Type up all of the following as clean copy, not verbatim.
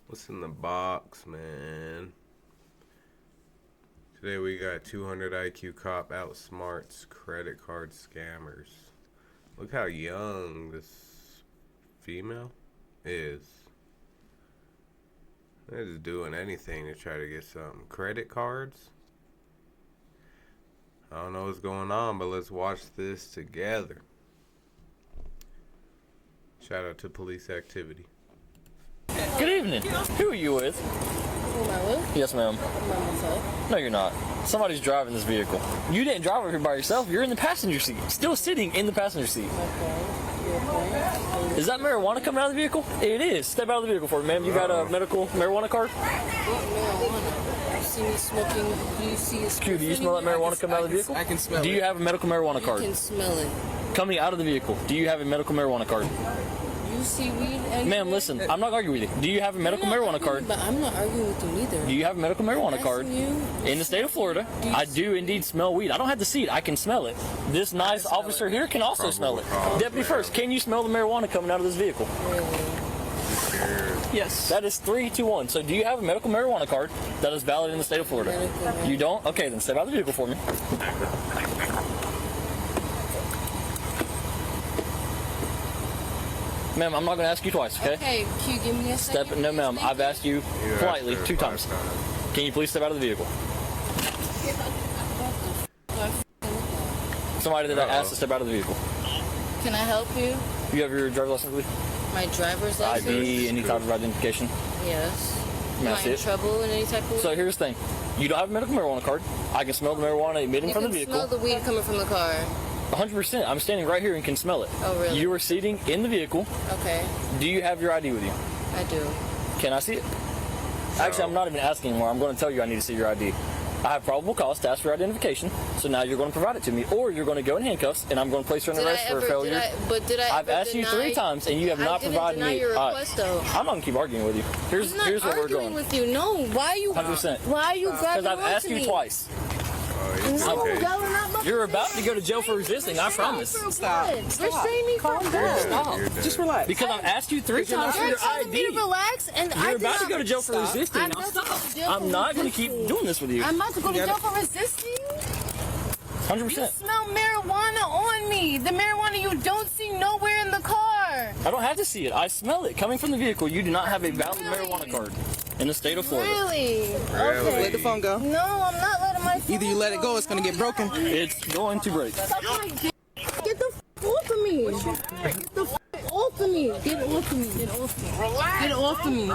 What's in the box, man? Today we got 200 IQ cop outsmarts credit card scammers. Look how young this female is. They're just doing anything to try to get some credit cards. I don't know what's going on, but let's watch this together. Shout out to police activity. Good evening. Who are you with? Who am I with? Yes, ma'am. By myself. No, you're not. Somebody's driving this vehicle. You didn't drive over here by yourself. You're in the passenger seat. Still sitting in the passenger seat. Okay. Is that marijuana coming out of the vehicle? It is. Step out of the vehicle for me, ma'am. You got a medical marijuana card? What marijuana? You see me smoking? Do you see a Q, do you smell that marijuana coming out of the vehicle? I can smell it. Do you have a medical marijuana card? You can smell it. Coming out of the vehicle, do you have a medical marijuana card? You see weed? Ma'am, listen, I'm not arguing with you. Do you have a medical marijuana card? But I'm not arguing with you neither. Do you have a medical marijuana card? You, in the state of Florida, I do indeed smell weed. I don't have to see it. I can smell it. This nice officer here can also smell it. Deputy First, can you smell the marijuana coming out of this vehicle? Really? Yes. That is 3, 2, 1. So do you have a medical marijuana card that is valid in the state of Florida? You don't? Okay, then step out of the vehicle for me. Ma'am, I'm not going to ask you twice, okay? Okay, can you give me a second? No, ma'am. I've asked you politely 2 times. Can you please step out of the vehicle? Somebody that I asked to step out of the vehicle. Can I help you? You have your driver's license with you? My driver's license? ID, any type of identification? Yes. May I Am I see in it? trouble in any type of way? So here's the thing. You don't have a medical marijuana card. I can smell the marijuana emitting from the You vehicle. can smell the weed coming from the car. 100%. I'm standing right here and can smell it. Oh, really? You are sitting in the vehicle. Okay. Do you have your ID with you? I do. Can I see it? Actually, I'm not even asking anymore. I'm going to tell you I need to see your ID. I have probable cause to ask for identification, so now you're going to provide it to me, or you're going to go in handcuffs, and I'm going to place you on arrest for failure. I've asked you 3 times, and you have not provided me. Your request, though. I'm not going to keep arguing with you. Here's I'm not where we're going. arguing with you. No, why are you? 100%. Why are you grabbing Because I've asked you twice. No, Okay. You're about to go to jail for resisting, I promise. Stop. Restrain me from that. Stop. Just relax. Because I've asked you 3 times for You're your telling me to ID. relax, and You're about to go to jail for resisting. I'm Now about to go to stop. jail for I'm not going to resisting. keep doing this with you. I'm about to go to jail for resisting. 100%. You smell marijuana on me. The marijuana you don't see nowhere in the car. I don't have to see it. I smell it coming from the vehicle. You do not have a valid marijuana card in the state of Florida. Really? Really? Okay. Let the phone go. No, I'm not letting my phone Either you let it go, it's gonna get broken. It's going to break. Get the off of me. Get the off of me. Get off of me. Get off me. Get off of me.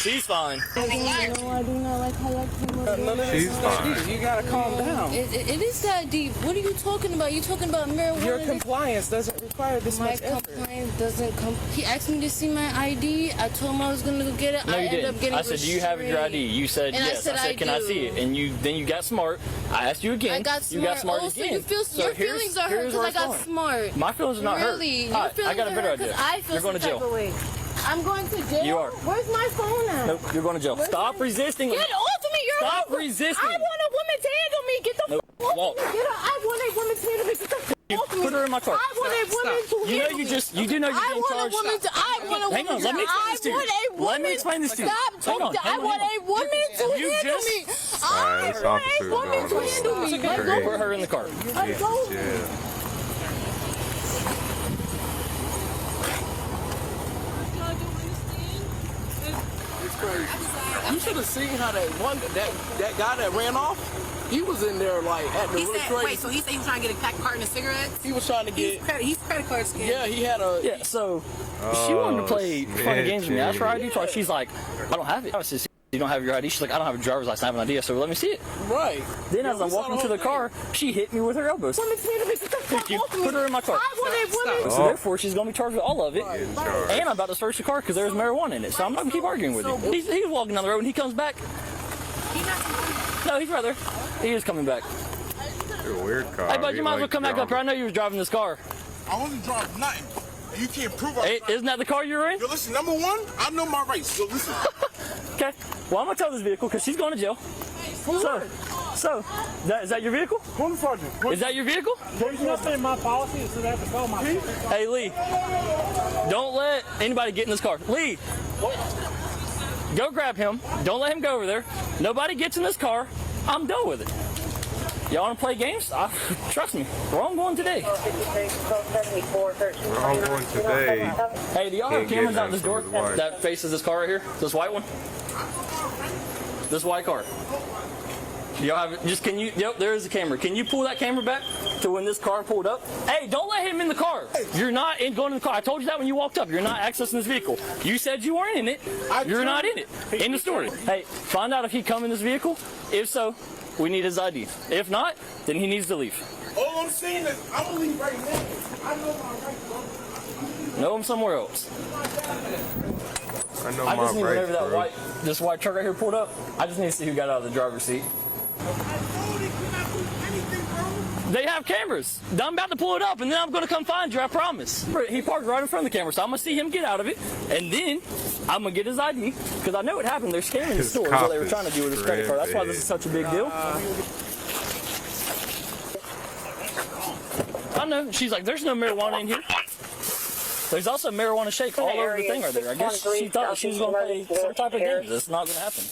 She's fine. No, I do not like how y'all came over there. She's fine. You gotta calm down. It is that deep. What are you talking about? You talking about marijuana? Your compliance doesn't require this My much effort. complaint doesn't come. He asked me to see my ID. I told him I was gonna go get it. No, I you ended up didn't. getting I said, do you have your ID? You said, And I yes. said, I said, can I do. see it? And then you got smart. I asked you again. I got smart. You got smart Oh, so again. you feel, So your here's- feelings are hurt here's because where I it's got going. smart. My feelings are not Really? hurt. Your All right, feelings I got a are better hurt 'cause idea. I feel You're going to some type jail. of way. I'm going to jail. You are. Where's my phone at? Nope, you're going to jail. Stop resisting. Get off of me! You're Stop a- resisting. I want a woman to handle me. Get the Nope. off Walk. of me. Get her. I want a woman to handle me. Get the off of me. Put her in my car. I want a woman to You know handle you me. just, you do know you're I getting want a charged. woman to. I want a woman. Hang on, let me explain this to you. Let me explain this to you. Stop Hang on, talking. I hang on, want hang a woman to You handle just- me. Alright, I this want officer a is woman going to on. handle me. Let Great. go. Put her in the car. Let go. Yeah. It's crazy. You should have seen how that guy that ran off. He was in there like at the He said, registration. wait, so he said he was trying to get a pack carton of cigarettes? He was trying to get. He's credit card scam. Yeah, he had a. Yeah, so she wanted to play funny games with me. I asked for her ID twice. She's like, I don't have it. I said, you don't have your ID? She's like, I don't have a driver's license. I have an idea, so let me see it. Right. Then as I'm walking to the car, she hit me with her elbows. You put her in my car. I want a woman. So therefore, she's going to be charged with all of it. charged. And I'm about to search the car because there's marijuana in it. So I'm not going to keep arguing with you. He's walking down the road and he comes back. No, he's right there. He is coming back. You're a weird car. Hey, bud, you might as well come back up here. I know you was driving this car. I wasn't driving nothing. And you can't prove I Hey, isn't that the car you were in? Yo, listen, number one, I know my rights. So listen. Okay. Well, I'm going to tell this vehicle because she's going to jail. So, is that your vehicle? Call the sergeant. Is that your vehicle? There's nothing in my policy that says I have to call my police. Hey, Lee, don't let anybody get in this car. Lee, go grab him. Don't let him go over there. Nobody gets in this car. I'm done with it. Y'all want to play games? Trust me, we're all going today. We're all going today. Hey, do y'all have cameras out this door that faces this car right here? This white one? This white car. Do y'all have it? Just can you? Yep, there is a camera. Can you pull that camera back to when this car pulled up? Hey, don't let him in the car. You're not going in the car. I told you that when you walked up. You're not accessing this vehicle. You said you weren't in it. You're not in it. End of story. Hey, find out if he come in this vehicle. If so, we need his ID. If not, then he needs to leave. All I'm saying is, I'm gonna leave right now. I know my rights, bro. Know him somewhere else. I know I my just need rights, whenever that bro. this white truck right here pulled up. I just need to see who got out of the driver's seat. I told you cannot do anything, bro. They have cameras. I'm about to pull it up, and then I'm going to come find you, I promise. He parked right in front of the camera, so I'm going to see him get out of it, and then I'm going to get his ID, because I know what happened. They're scamming the stores, what they were trying to do with his credit card. That's why this is such a big deal. I know. She's like, there's no marijuana in here. There's also marijuana shake all over the thing right there. I guess she thought she was going to play some type of game. That's not going to happen.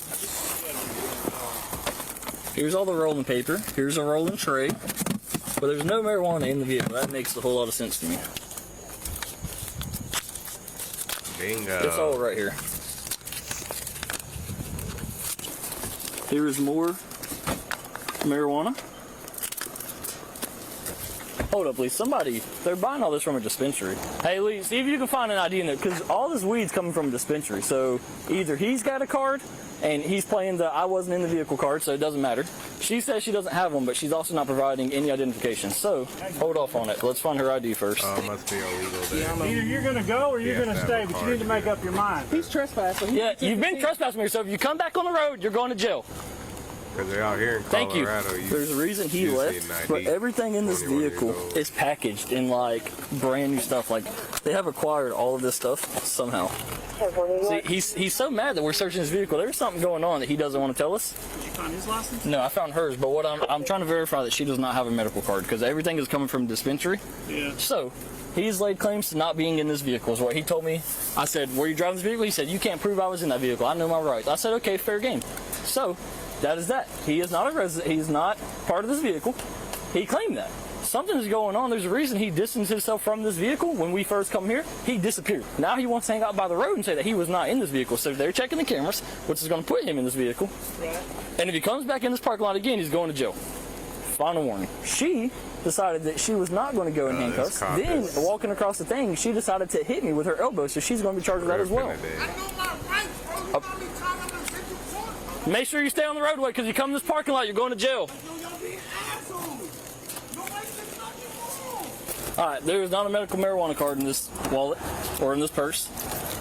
Here's all the rolling paper. Here's a rolling tray. But there's no marijuana in the vehicle. That makes a whole lot of sense to me. Bingo. It's all right here. Here's more marijuana. Hold up, please. Somebody, they're buying all this from a dispensary. Hey, Lee, see if you can find an ID in there, because all this weed's coming from a dispensary. So either he's got a card, and he's playing the I wasn't in the vehicle card, so it doesn't matter. She says she doesn't have one, but she's also not providing any identification. So hold off on it. Let's find her ID first. Oh, it must be illegal there. Either you're going to go or you're going to stay, but you need to make up your mind. He's trespassing. Yeah, you've been trespassing me, so if you come back on the road, you're going to jail. Because they're out here in Thank you. Colorado. There's a reason he left, but everything in this 21 years vehicle old. is packaged in like brand new stuff. Like they have acquired all of this stuff somehow. See, he's so mad that we're searching his vehicle. There's something going on that he doesn't want to tell us. Did you find his license? No, I found hers, but what I'm trying to verify that she does not have a medical card because everything is coming from a dispensary. Yeah. So he's laid claims to not being in this vehicle is what he told me. I said, were you driving this vehicle? He said, you can't prove I was in that vehicle. I know my rights. I said, okay, fair game. So that is that. He is not a resident. He's not part of this vehicle. He claimed that. Something's going on. There's a reason he distanced himself from this vehicle. When we first come here, he disappeared. Now he wants to hang out by the road and say that he was not in this vehicle. So they're checking the cameras, which is going to put him in this vehicle. Right. And if he comes back in this parking lot again, he's going to jail. Final warning. She decided that she was not going to go in handcuffs. Then, walking across the thing, she decided to hit me with her elbow, so she's going to be charged with that as well. I know my rights, bro. You know how many times I've been sent to court? Make sure you stay on the roadway, because you come in this parking lot, you're going to jail. Yo, y'all being assholes. Nobody said nothing wrong. All right, there is not a medical marijuana card in this wallet or in this purse.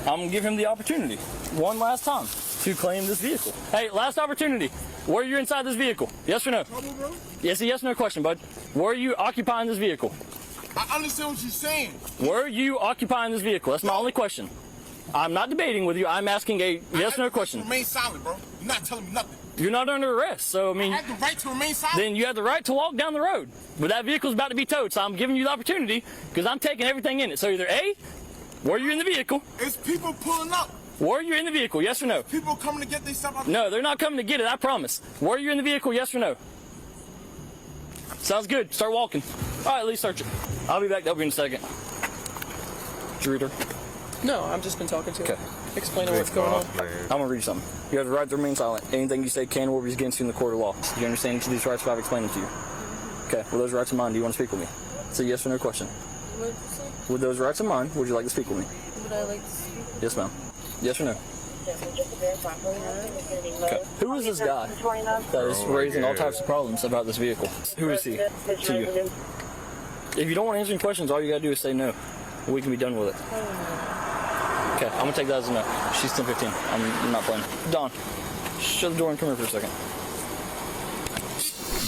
I'm going to give him the opportunity, one last time, to claim this vehicle. Hey, last opportunity. Were you inside this vehicle? Yes or no? Trouble, bro? Yes, a yes or no question, bud. Were you occupying this vehicle? I understand what you're saying. Were you occupying this vehicle? That's my only question. I'm not debating with you. I'm asking a yes or no question. Remain silent, bro. You're not telling me nothing. You're not under arrest, so I mean... I have the right to remain silent. Then you have the right to walk down the road. But that vehicle's about to be towed, so I'm giving you the opportunity because I'm taking everything in it. So either A, were you in the vehicle? It's people pulling up. Were you in the vehicle? Yes or no? People coming to get their stuff out. No, they're not coming to get it, I promise. Were you in the vehicle? Yes or no? Sounds good. Start walking. All right, Lee, search it. I'll be back to help you in a second. Did you read her? No, I've just been talking to him. Okay. Explaining what's going on. I'm going to read you something. You have the right to remain silent. Anything you say can or will be against you in the court of law. Do you understand each of these rights if I've explained them to you? Okay. With those rights in mind, do you want to speak with me? It's a yes or no question. What did you say? With those rights in mind, would you like to speak with me? Would I like to speak? Yes, ma'am. Yes or no? Okay. Who is this guy that is raising all types of problems about this vehicle? Who is he to you? If you don't want to answer any questions, all you got to do is say no. We can be done with it. Okay, I'm going to take that as a no. She's 10-15. I'm not playing. Dawn, shut the door and come here for a second.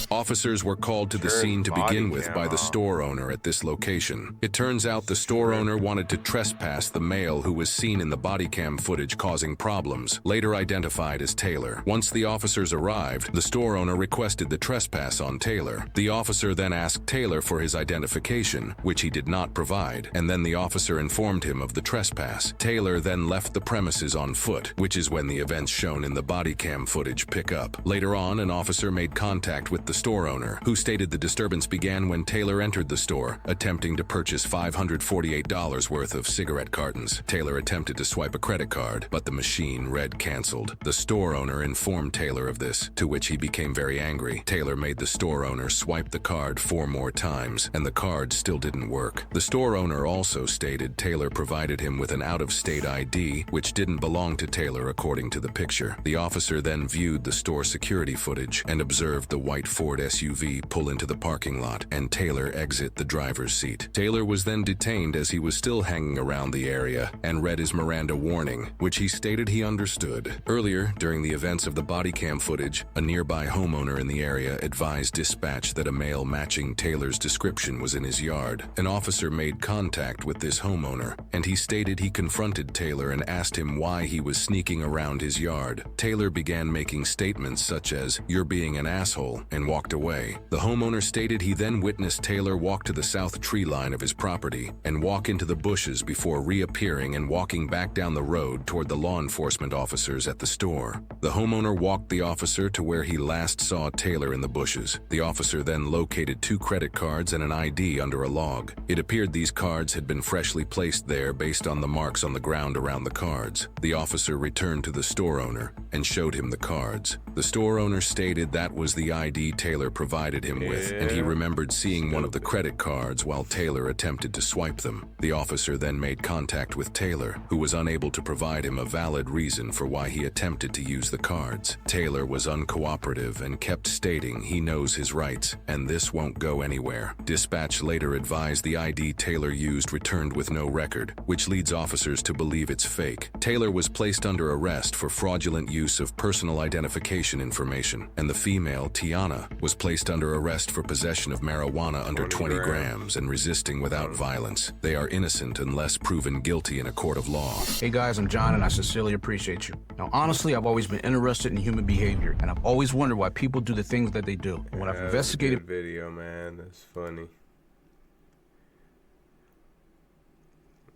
Officers were called to the scene to begin with by the store owner at this location. It turns out the store owner wanted to trespass the male who was seen in the body cam footage causing problems, later identified as Taylor. Once the officers arrived, the store owner requested the trespass on Taylor. The officer then asked Taylor for his identification, which he did not provide, and then the officer informed him of the trespass. Taylor then left the premises on foot, which is when the events shown in the body cam footage pick up. Later on, an officer made contact with the store owner, who stated the disturbance began when Taylor entered the store, attempting to purchase $548 worth of cigarette cartons. Taylor attempted to swipe a credit card, but the machine read canceled. The store owner informed Taylor of this, to which he became very angry. Taylor made the store owner swipe the card 4 more times, and the card still didn't work. The store owner also stated Taylor provided him with an out-of-state ID, which didn't belong to Taylor according to the picture. The officer then viewed the store security footage and observed the white Ford SUV pull into the parking lot and Taylor exit the driver's seat. Taylor was then detained as he was still hanging around the area and read his Miranda warning, which he stated he understood. Earlier, during the events of the body cam footage, a nearby homeowner in the area advised dispatch that a male matching Taylor's description was in his yard. An officer made contact with this homeowner, and he stated he confronted Taylor and asked him why he was sneaking around his yard. Taylor began making statements such as, "You're being an asshole," and walked away. The homeowner stated he then witnessed Taylor walk to the south tree line of his property and walk into the bushes before reappearing and walking back down the road toward the law enforcement officers at the store. The homeowner walked the officer to where he last saw Taylor in the bushes. The officer then located 2 credit cards and an ID under a log. It appeared these cards had been freshly placed there based on the marks on the ground around the cards. The officer returned to the store owner and showed him the cards. The store owner stated that was the ID Taylor provided him with, and he remembered seeing one of the credit cards while Taylor attempted to swipe them. The officer then made contact with Taylor, who was unable to provide him a valid reason for why he attempted to use the cards. Taylor was uncooperative and kept stating he knows his rights, and this won't go anywhere. Dispatch later advised the ID Taylor used returned with no record, which leads officers to believe it's fake. Taylor was placed under arrest for fraudulent use of personal identification information, and the female, Tiana, was placed under arrest for possession of marijuana under 20 grams and resisting without violence. They are innocent unless proven guilty in a court of law. Hey guys, I'm John and I sincerely appreciate you. Now honestly, I've always been interested in human behavior, and I've always wondered why people do the things that they do. And when I've investigated... Good video, man. That's funny.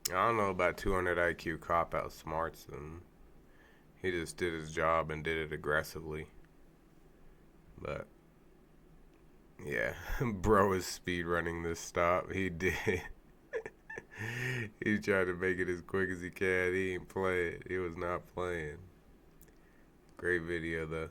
I don't know about 200 IQ cop outsmarts him. He just did his job and did it aggressively. But yeah, bro is speed running this stop. He did. He's trying to make it as quick as he can. He ain't playing. He was not playing. Great video though.